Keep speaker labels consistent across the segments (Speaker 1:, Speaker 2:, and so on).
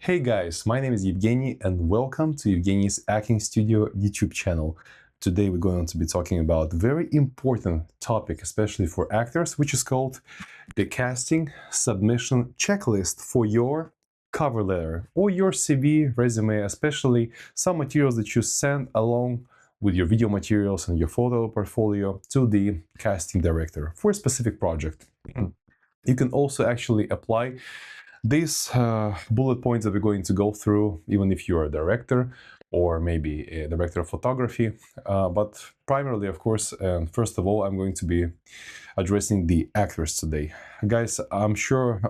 Speaker 1: Hey guys, my name is Evgeny and welcome to Evgeny's Acting Studio YouTube channel. Today we're going to be talking about a very important topic, especially for actors, which is called the casting submission checklist for your cover letter or your CV, resume, especially some materials that you send along with your video materials and your photo portfolio to the casting director for a specific project. You can also actually apply these bullet points that we're going to go through, even if you're a director or maybe a director of photography. But primarily, of course, and first of all, I'm going to be addressing the actors today. Guys, I'm sure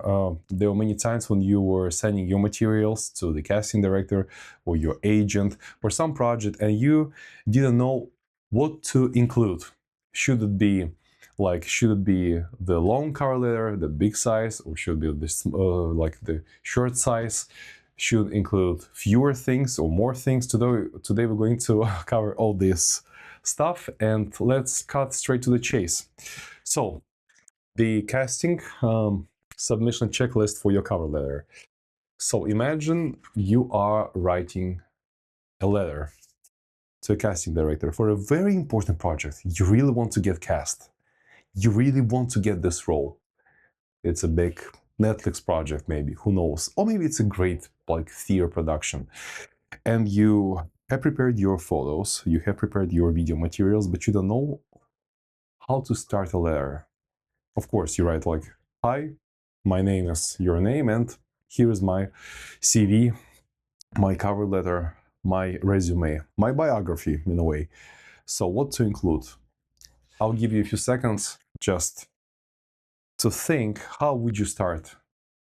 Speaker 1: there were many times when you were sending your materials to the casting director or your agent for some project and you didn't know what to include. Should it be the long cover letter, the big size, or should it be this like the short size? Should include fewer things or more things? Today we're going to cover all this stuff, and let's cut straight to the chase. So, the casting submission checklist for your cover letter. So imagine you are writing a letter to a casting director for a very important project. You really want to get cast. You really want to get this role. It's a big Netflix project, maybe, who knows? Or maybe it's a great like theater production. And you have prepared your photos, you have prepared your video materials, but you don't know how to start a letter. Of course, you write like, "Hi, my name is your name, and here is my CV, my cover letter, my resume, my biography in a way." So what to include? I'll give you a few seconds just to think how would you start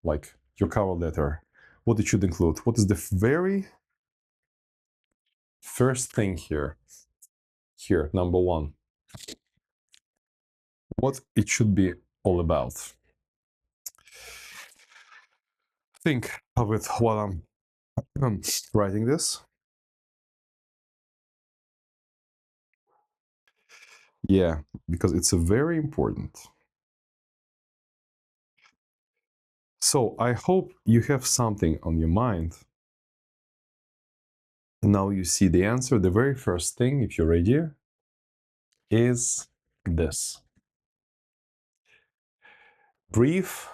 Speaker 1: like your cover letter, what it should include, what is the very first thing here, number one, what it should be all about. Think of it while I'm writing this. Yeah, because it's a very important. So I hope you have something on your mind. Now you see the answer. The very first thing, if you're ready, is this. Brief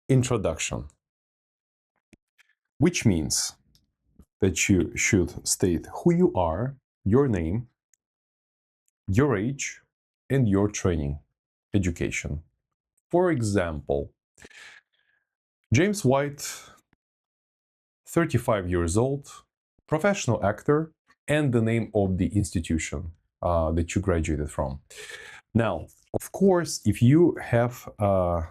Speaker 1: introduction, which means that you should state who you are, your name, your age, and your training, education. For example, James White, 35 years old, professional actor, and the name of the institution that you graduated from. Now, of course, if you have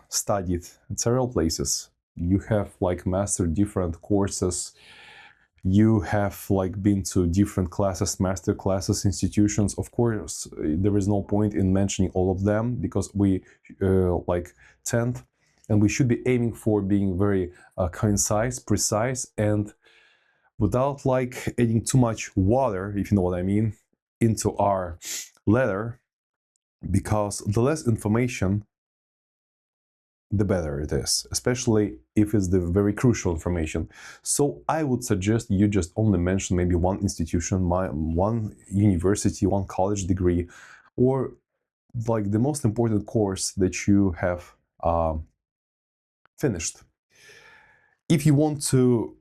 Speaker 1: studied in several places, you have like mastered different courses, you have like been to different classes, master classes, institutions. Of course, there is no point in mentioning all of them because we like tend and we should be aiming for being very concise, precise, and without like adding too much water, if you know what I mean, into our letter, because the less information, the better it is, especially if it's the very crucial information. So I would suggest you just only mention maybe one institution, one university, one college degree, or like the most important course that you have finished. If you want to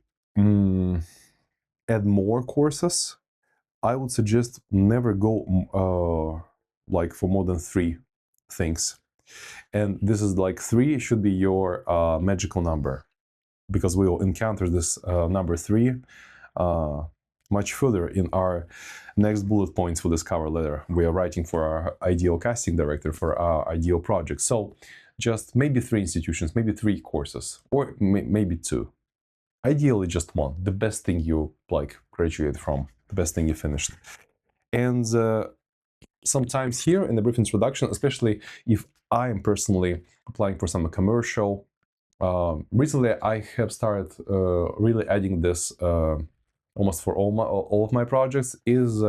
Speaker 1: add more courses, I would suggest never go like for more than 3 things. And this is like 3 should be your magical number, because we will encounter this number 3 much further in our next bullet points for this cover letter. We are writing for our ideal casting director, for our ideal project. So just maybe 3 institutions, maybe 3 courses, or maybe 2. Ideally just 1, the best thing you like graduated from, the best thing you finished. And sometimes here in the brief introduction, especially if I am personally applying for some commercial, recently I have started really adding this almost for all of my projects, is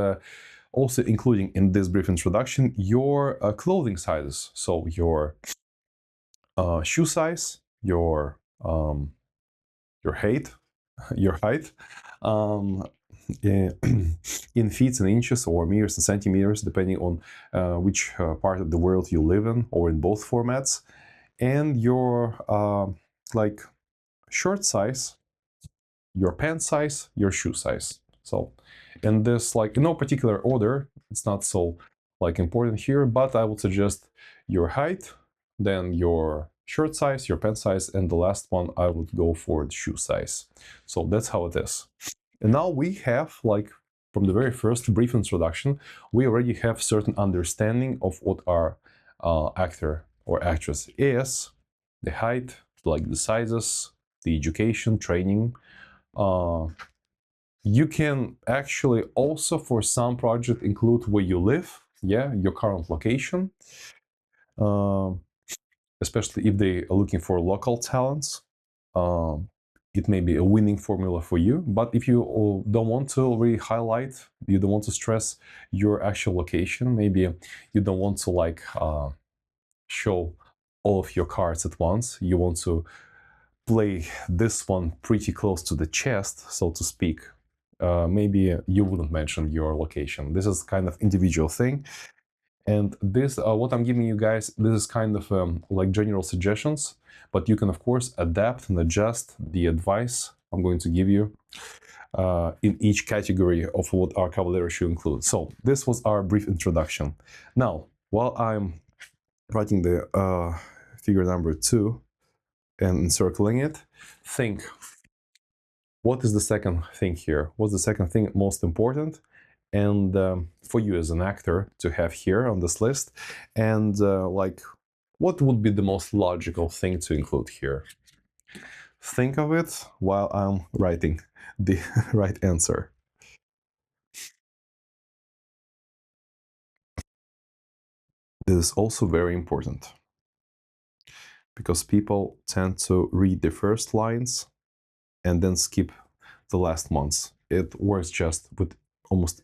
Speaker 1: also including in this brief introduction your clothing sizes. So your shoe size, your height, your height, um, in feet and inches or meters and centimeters, depending on which part of the world you live in, or in both formats, and your like shirt size, your pant size, your shoe size. So, and this, like, in no particular order, it's not so like important here, but I would suggest your height, then your shirt size, your pant size, and the last one I would go for the shoe size. So that's how it is. And now we have, like, from the very first brief introduction, we already have certain understanding of what our actor or actress is, the height, like the sizes, the education, training. You can actually also, for some project, include where you live, yeah, your current location, uh, especially if they are looking for local talents. It may be a winning formula for you, but if you don't want to really highlight, you don't want to stress your actual location, maybe you don't want to like show all of your cards at once, you want to play this one pretty close to the chest, so to speak, maybe you wouldn't mention your location. This is kind of individual thing. And this, what I'm giving you guys, this is kind of like general suggestions, but you can of course adapt and adjust the advice I'm going to give you in each category of what our cover letter should include. So this was our brief introduction. Now, while I'm writing the figure number 2 and encircling it, think, what is the second thing here? What's the second thing most important? And for you as an actor to have here on this list, and like, what would be the most logical thing to include here? Think of it while I'm writing the right answer. This is also very important because people tend to read the first lines and then skip the last ones. It works just with almost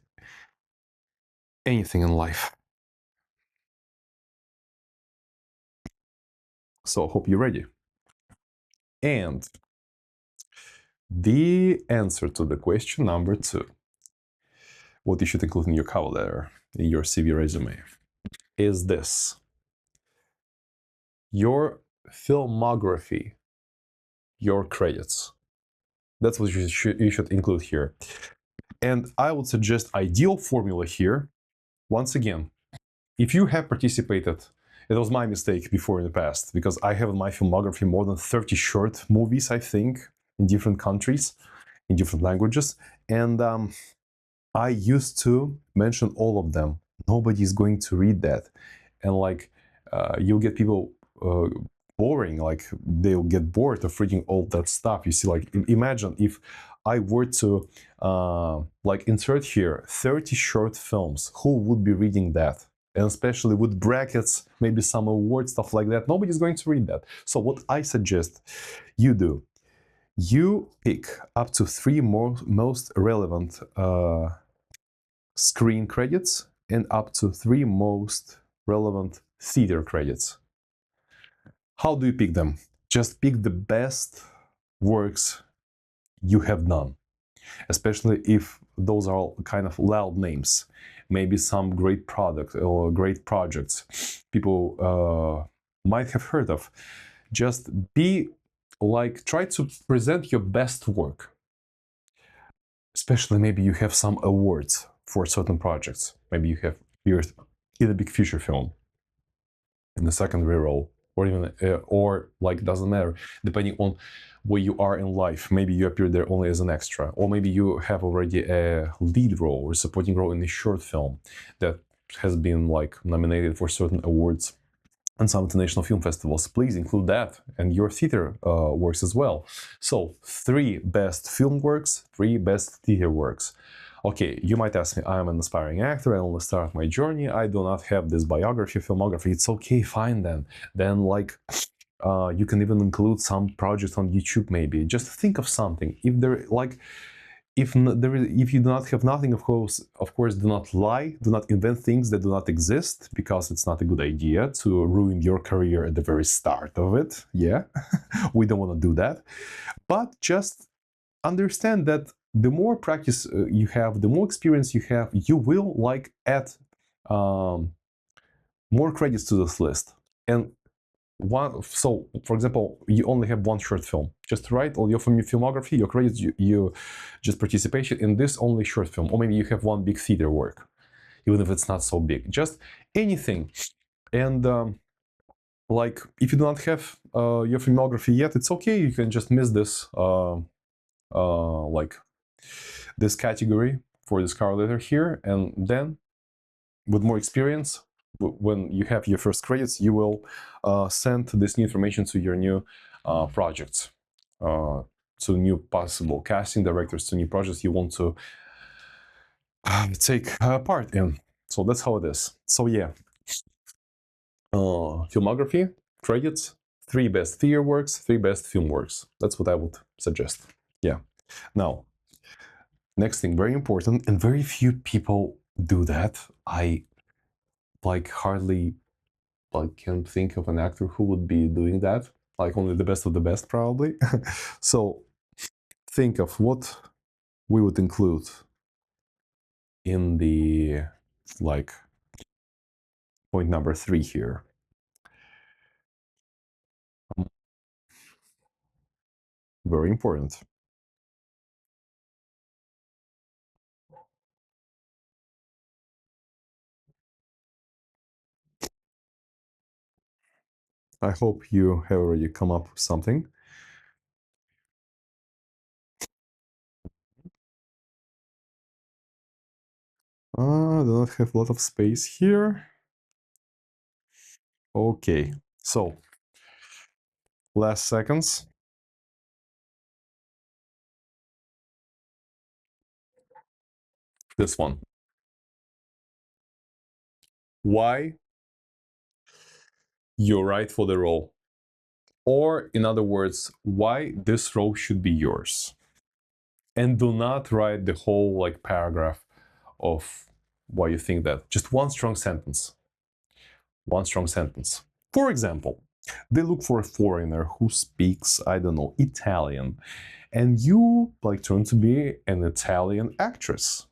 Speaker 1: anything in life. So I hope you're ready. And the answer to the question number 2, what you should include in your cover letter, in your CV resume, is this: your filmography, your credits. That's what you should include here. And I would suggest ideal formula here. Once again, if you have participated, it was my mistake before in the past, because I have in my filmography more than 30 short movies, I think, in different countries, in different languages. And I used to mention all of them. Nobody is going to read that. And like, you'll get people boring, like they'll get bored of reading all that stuff. You see, like, imagine if I were to like insert here 30 short films, who would be reading that? And especially with brackets, maybe some awards, stuff like that. Nobody's going to read that. So what I suggest you do, you pick up to 3 most relevant screen credits and up to 3 most relevant theater credits. How do you pick them? Just pick the best works you have done, especially if those are all kind of loud names. Maybe some great product or great projects people might have heard of. Just be like, try to present your best work. Especially maybe you have some awards for certain projects. Maybe you have appeared in a big feature film in the secondary role, or even or like, doesn't matter, depending on where you are in life. Maybe you appear there only as an extra, or maybe you have already a lead role or supporting role in a short film that has been like nominated for certain awards and some international film festivals. Please include that and your theater works as well. So 3 best film works, 3 best theater works. Okay, you might ask me, I'm an aspiring actor, I only start my journey, I do not have this biography, filmography. It's okay, fine then. Then like, you can even include some projects on YouTube maybe. Just think of something. If there, like, if you do not have nothing, of course, do not lie, do not invent things that do not exist, because it's not a good idea to ruin your career at the very start of it. Yeah, we don't want to do that. But just understand that the more practice you have, the more experience you have, you will like add um, more credits to this list. And so for example, you only have one short film, just write all your filmography, your credits, you just participation in this only short film, or maybe you have one big theater work, even if it's not so big, just anything. And like if you do not have your filmography yet, it's okay, you can just miss this like this category for this cover letter here, and then with more experience, when you have your first credits, you will send this new information to your new projects, to new possible casting directors, to new projects you want to take part in. So that's how it is. So yeah, filmography, credits, 3 best theater works, 3 best film works. That's what I would suggest. Yeah. Now, next thing, very important, and very few people do that. I like hardly like can think of an actor who would be doing that. Like only the best of the best, probably. So think of what we would include in the like point number 3 here. Very important. I hope you have already come up with something. I do not have a lot of space here. Okay, so last seconds. This one. Why you're right for the role? Or, in other words, why this role should be yours. And do not write the whole like paragraph of why you think that. Just one strong sentence. One strong sentence. For example, they look for a foreigner who speaks, I don't know, Italian, and you like turn to be an Italian actress.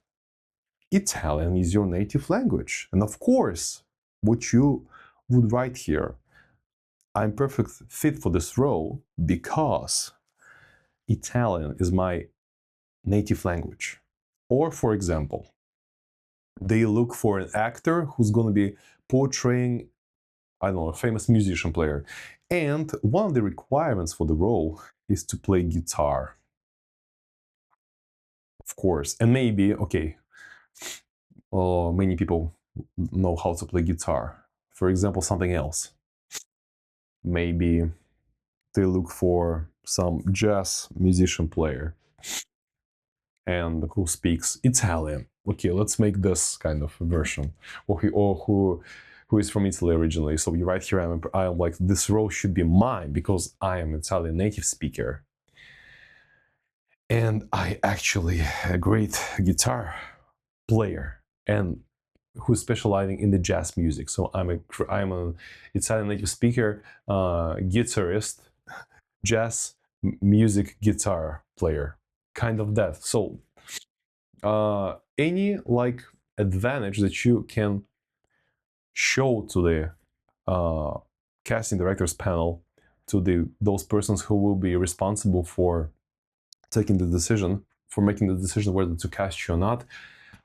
Speaker 1: Italian is your native language. And of course, what you would write here, I'm perfect fit for this role because Italian is my native language. Or, for example, they look for an actor who's going to be portraying, I don't know, a famous musician player. And one of the requirements for the role is to play guitar. Of course. And maybe, okay, many people know how to play guitar. For example, something else. Maybe they look for some jazz musician player and who speaks Italian. Okay, let's make this kind of version, or who is from Italy originally. So you write here, I'm like, this role should be mine because I am Italian native speaker, and I actually a great guitar player and who's specializing in the jazz music. So I'm an Italian native speaker, guitarist, jazz music guitar player, kind of that. So any like advantage that you can show to the casting directors panel, to those persons who will be responsible for taking the decision, for making the decision whether to cast you or not,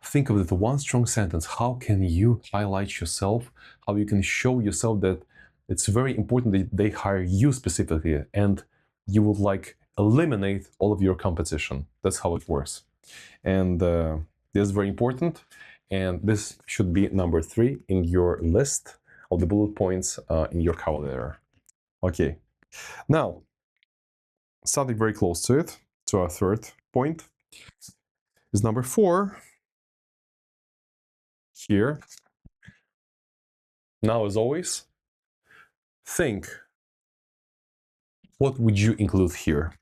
Speaker 1: think of it one strong sentence. How can you highlight yourself? How you can show yourself that it's very important that they hire you specifically, and you would like eliminate all of your competition. That's how it works. And this is very important. And this should be number 3 in your list of the bullet points in your cover letter. Okay. Now, something very close to it, to our third point, is number 4 here. Now, as always, think, what would you include here?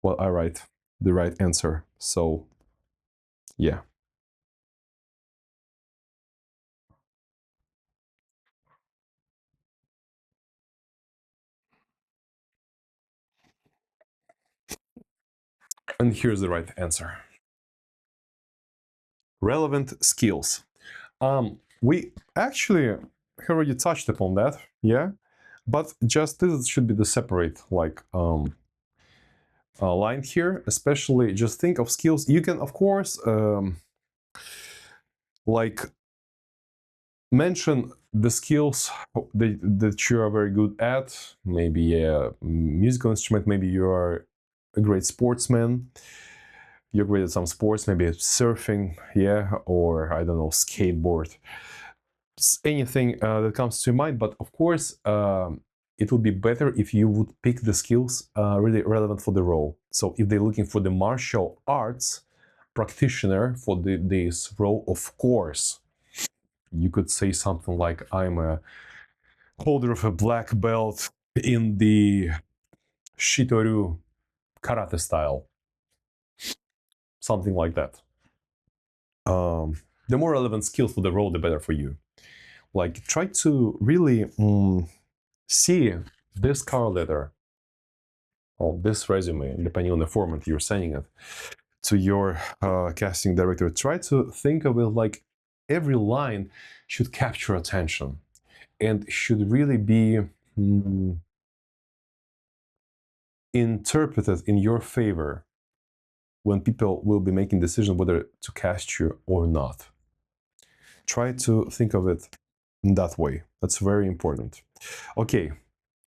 Speaker 1: Well, I write the right answer. So, yeah. And here's the right answer. Relevant skills. We actually have already touched upon that, yeah. But just this should be the separate line here. Especially, just think of skills. You can, of course, like mention the skills that you are very good at. Maybe a musical instrument. Maybe you are a great sportsman. You're great at some sports, maybe surfing, yeah, or I don't know, skateboard, anything that comes to mind. But of course, it would be better if you would pick the skills really relevant for the role. So if they're looking for the martial arts practitioner for this role, of course, you could say something like, I'm a holder of a black belt in the Shitoryu karate style, something like that. The more relevant skill for the role, the better for you. Like, try to really see this cover letter or this resume, depending on the format you're sending it to your casting director. Try to think of it like every line should capture attention and should really be interpreted in your favor when people will be making decisions whether to cast you or not. Try to think of it in that way. That's very important. Okay,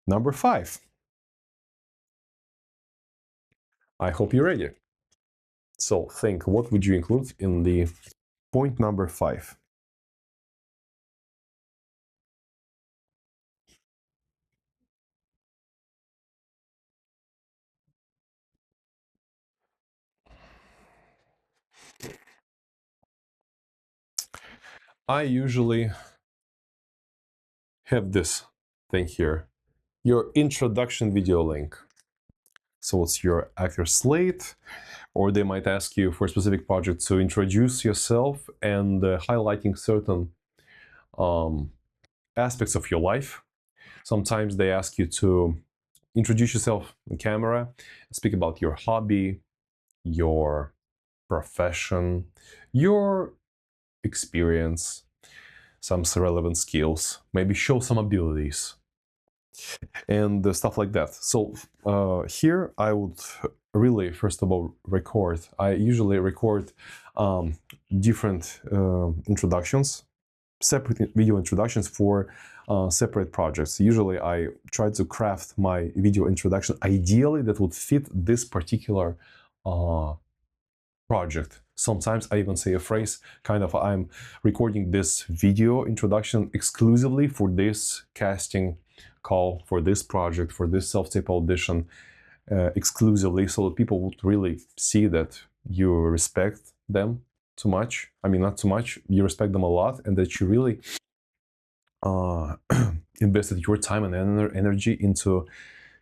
Speaker 1: number 5. I hope you're ready. So think, what would you include in the point number 5? I usually have this thing here, your introduction video link. So it's your actor slate, or they might ask you for a specific project to introduce yourself and highlighting certain aspects of your life. Sometimes they ask you to introduce yourself on camera, speak about your hobby, your profession, your experience, some relevant skills, maybe show some abilities, and stuff like that. So here I would really, first of all, record. I usually record different introductions, separate video introductions for separate projects. Usually I try to craft my video introduction ideally that would fit this particular project. Sometimes I even say a phrase, kind of, I'm recording this video introduction exclusively for this casting call, for this project, for this self-tape audition, exclusively, so that people would really see that you respect them too much. I mean, not too much, you respect them a lot, and that you really invested your time and energy into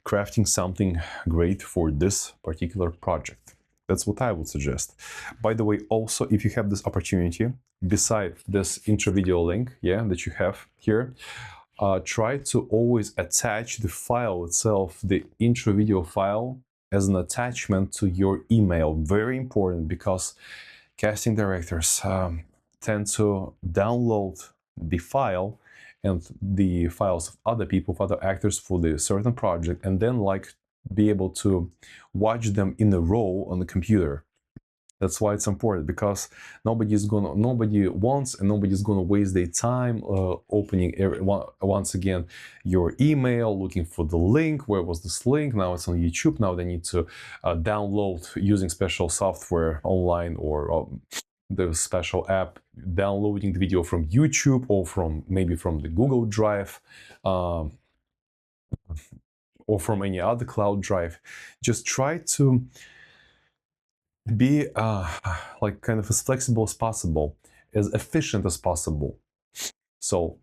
Speaker 1: crafting something great for this particular project. That's what I would suggest. By the way, also, if you have this opportunity, beside this intro video link, yeah, that you have here, try to always attach the file itself, the intro video file, as an attachment to your email. Very important, because casting directors tend to download the file and the files of other people, of other actors for the certain project, and then like be able to watch them in a row on the computer. That's why it's important, because nobody wants and nobody's gonna waste their time opening once again your email, looking for the link. Where was this link? Now it's on YouTube. Now they need to download using special software online, or the special app, downloading the video from YouTube or from maybe from the Google Drive. Or from any other cloud drive. Just try to be like kind of as flexible as possible, as efficient as possible. So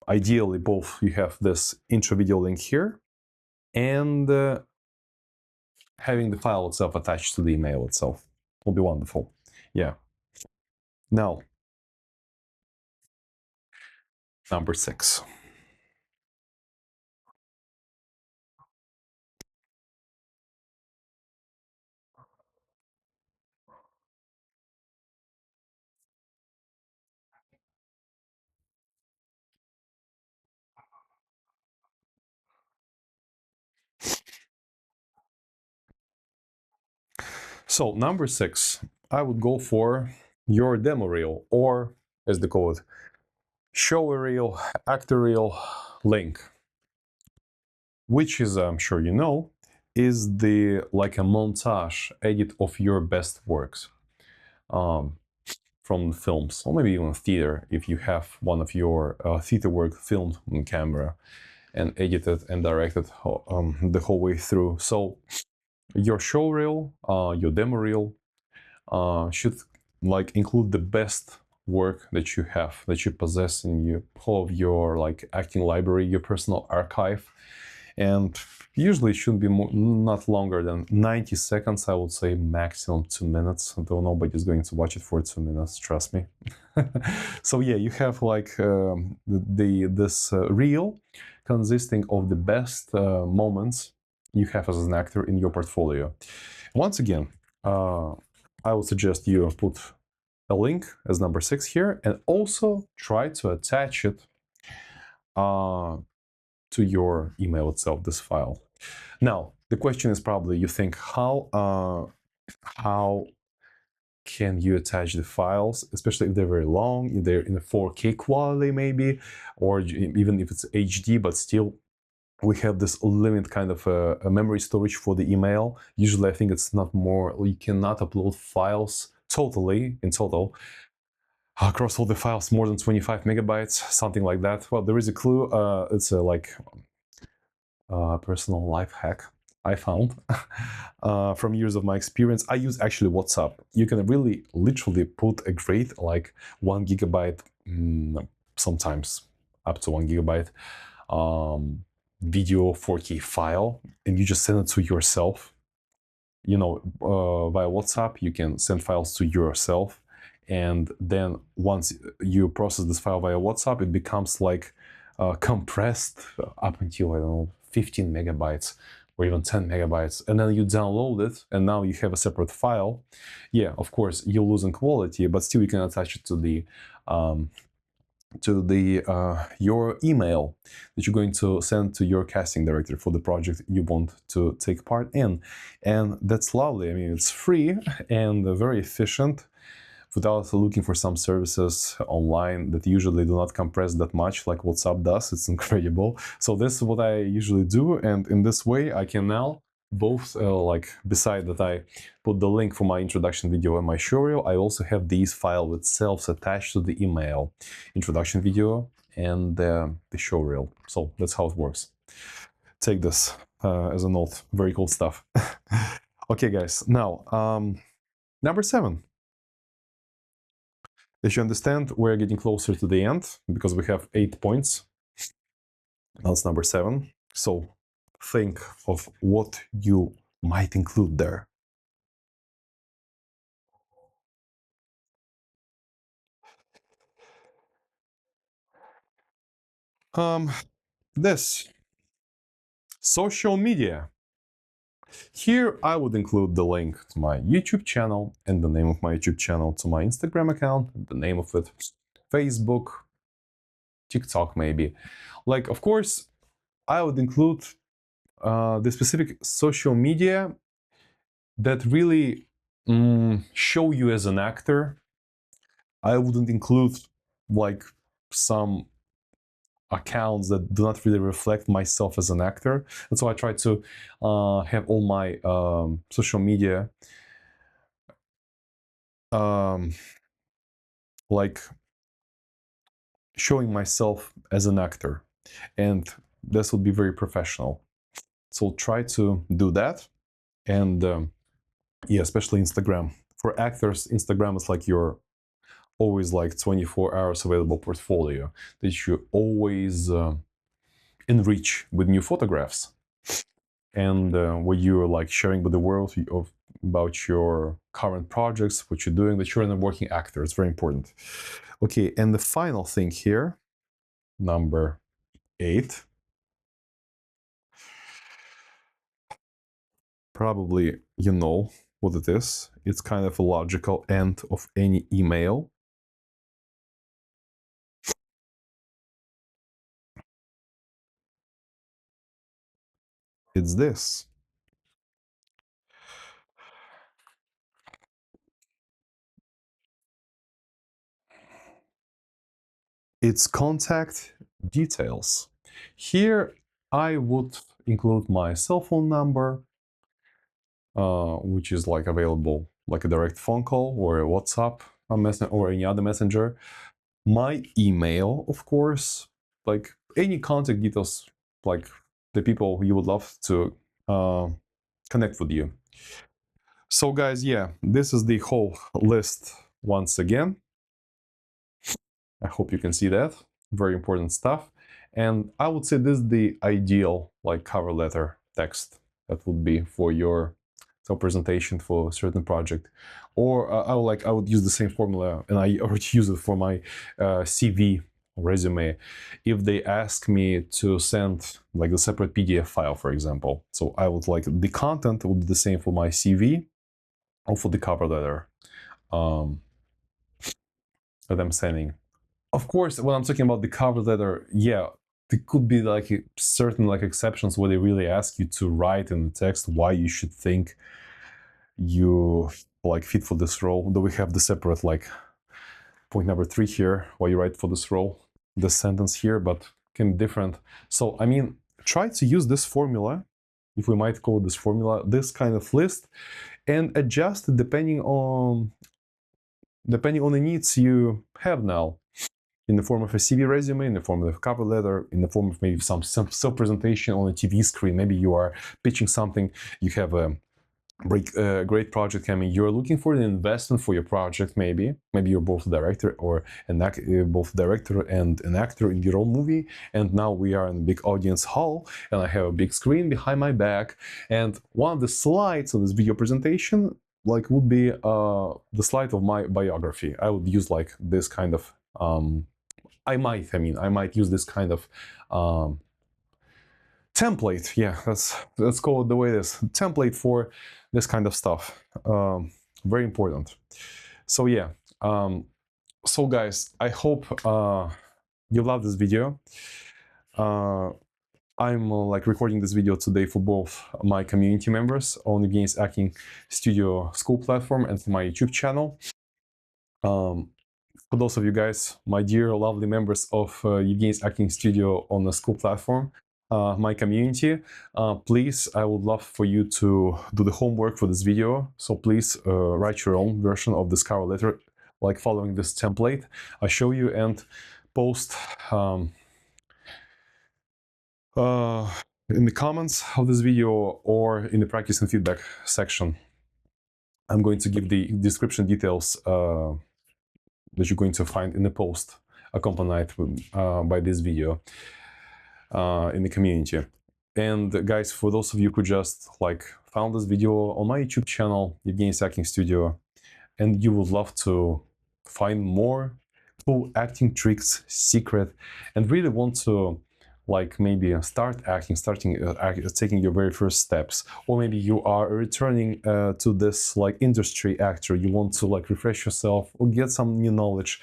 Speaker 1: ideally, both you have this intro video link here and having the file itself attached to the email itself will be wonderful. Yeah. Now, number 6. So number 6, I would go for your demo reel, or as they call it, show a reel, act a reel link, which is, I'm sure you know, is the like a montage edit of your best works um, from films, or maybe even theater, if you have one of your theater work filmed on camera and edited and directed the whole way through. So your show reel, your demo reel should like include the best work that you have, that you possess in your whole of your like acting library, your personal archive. And usually it shouldn't be not longer than 90 seconds. I would say maximum 2 minutes, though nobody's going to watch it for 2 minutes, trust me. So yeah, you have like this reel consisting of the best moments you have as an actor in your portfolio. Once again, I would suggest you put a link as number 6 here, and also try to attach it to your email itself, this file. Now, the question is probably, you think, how can you attach the files, especially if they're very long, if they're in a 4K quality maybe, or even if it's HD, but still we have this limit kind of a memory storage for the email. Usually I think it's not more, you cannot upload files totally, in total, across all the files more than 25 megabytes, something like that. Well, there is a clue. It's a like personal life hack I found from years of my experience. I use actually WhatsApp. You can really literally put a great like 1 gigabyte, sometimes up to 1 gigabyte video 4K file, and you just send it to yourself. You know, via WhatsApp, you can send files to yourself, and then once you process this file via WhatsApp, it becomes like compressed up until, I don't know, 15 megabytes or even 10 megabytes, and then you download it, and now you have a separate file. Yeah, of course, you lose in quality, but still you can attach it to the your email that you're going to send to your casting director for the project you want to take part in. And that's lovely. I mean, it's free and very efficient, without looking for some services online that usually do not compress that much like WhatsApp does. It's incredible. So this is what I usually do, and in this way I can now both like, beside that I put the link for my introduction video and my showreel, I also have these files itself attached to the email, introduction video and the showreel. So that's how it works. Take this as a note. Very cool stuff. Okay, guys. Now, number 7. As you understand, we're getting closer to the end because we have 8 points. That's number 7. So think of what you might include there. This social media. Here I would include the link to my YouTube channel and the name of my YouTube channel, to my Instagram account, the name of it, Facebook, TikTok maybe. Like, of course, I would include the specific social media that really show you as an actor. I wouldn't include like some accounts that do not really reflect myself as an actor. And so I try to have all my social media like showing myself as an actor. And this would be very professional. So try to do that. And yeah, especially Instagram. For actors, Instagram is like your always like 24 hours available portfolio that you always enrich with new photographs, and what you're like sharing with the world about your current projects, what you're doing, that you're a working actor. It's very important. Okay, and the final thing here, number 8, probably you know what it is. It's kind of a logical end of any email. It's this. its contact details. Here I would include my cell phone number, which is like available like a direct phone call or a WhatsApp or any other messenger. My email, of course, like any contact details, like the people you would love to connect with you. So guys, yeah, this is the whole list once again. I hope you can see that. Very important stuff. And I would say this is the ideal like cover letter text that would be for your presentation for a certain project. Or I would use the same formula, and I already use it for my CV resume. If they ask me to send like a separate PDF file, for example, so I would like the content would be the same for my CV or for the cover letter that I'm sending. Of course, when I'm talking about the cover letter, yeah, there could be like certain like exceptions where they really ask you to write in the text why you should think you like fit for this role. Though we have the separate like point number 3 here, why you write for this role, the sentence here, but can be different. So I mean, try to use this formula, if we might call this formula, this kind of list, and adjust it depending on the needs you have now, in the form of a CV resume, in the form of a cover letter, in the form of maybe some self-presentation on a TV screen. Maybe you are pitching something, you have a great project coming, you're looking for an investment for your project. Maybe you're both a director or both director and an actor in your own movie, and now we are in a big audience hall, and I have a big screen behind my back, and one of the slides of this video presentation like would be the slide of my biography. I would use like this kind of I might use this kind of template. Yeah, let's call it the way it is. Template for this kind of stuff. Very important. So yeah. So guys, I hope you love this video. I'm like recording this video today for both my community members on Evgeny's Acting Studio School platform and for my YouTube channel. For those of you guys, my dear lovely members of Evgeny's Acting Studio on the school platform, my community, please, I would love for you to do the homework for this video. So please write your own version of this cover letter, like following this template I show you, and post in the comments of this video or in the practice and feedback section. I'm going to give the description details that you're going to find in the post accompanied by this video in the community. And guys, for those of you who just like found this video on my YouTube channel, Evgeny's Acting Studio, and you would love to find more cool acting tricks, secret, and really want to like maybe start acting, taking your very first steps, or maybe you are returning to this like industry actor, you want to like refresh yourself or get some new knowledge,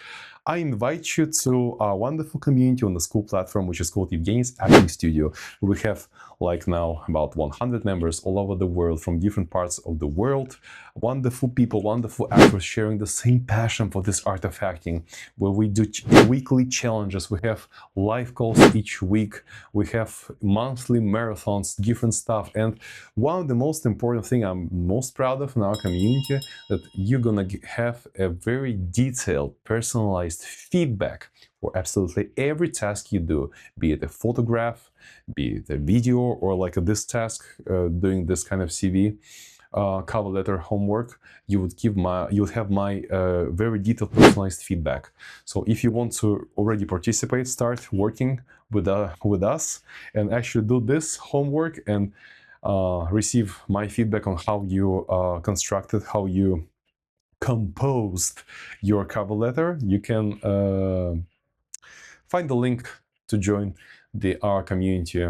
Speaker 1: I invite you to our wonderful community on the school platform, which is called Evgeny's Acting Studio. We have like now about 100 members all over the world from different parts of the world. Wonderful people, wonderful actors sharing the same passion for this art of acting, where we do weekly challenges. We have live calls each week. We have monthly marathons, different stuff. And one of the most important thing I'm most proud of in our community, that you're gonna have a very detailed, personalized feedback for absolutely every task you do, be it a photograph, be it a video, or like this task, doing this kind of CV cover letter homework. You would have my very detailed, personalized feedback. So if you want to already participate, start working with us and actually do this homework and receive my feedback on how you constructed, how you composed your cover letter, you can find the link to join our community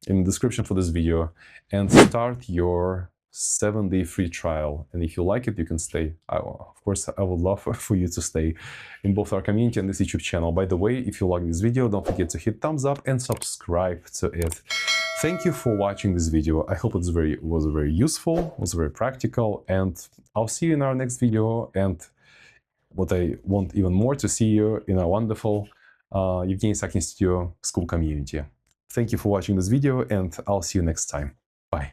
Speaker 1: in the description for this video and start your 7-day free trial. And if you like it, you can stay. Of course, I would love for you to stay in both our community and this YouTube channel. By the way, if you like this video, don't forget to hit thumbs up and subscribe to it. Thank you for watching this video. I hope it was very useful, was very practical, and I'll see you in our next video. And what I want even more to see you in a wonderful Evgeny's Acting Studio school community. Thank you for watching this video, and I'll see you next time. Bye.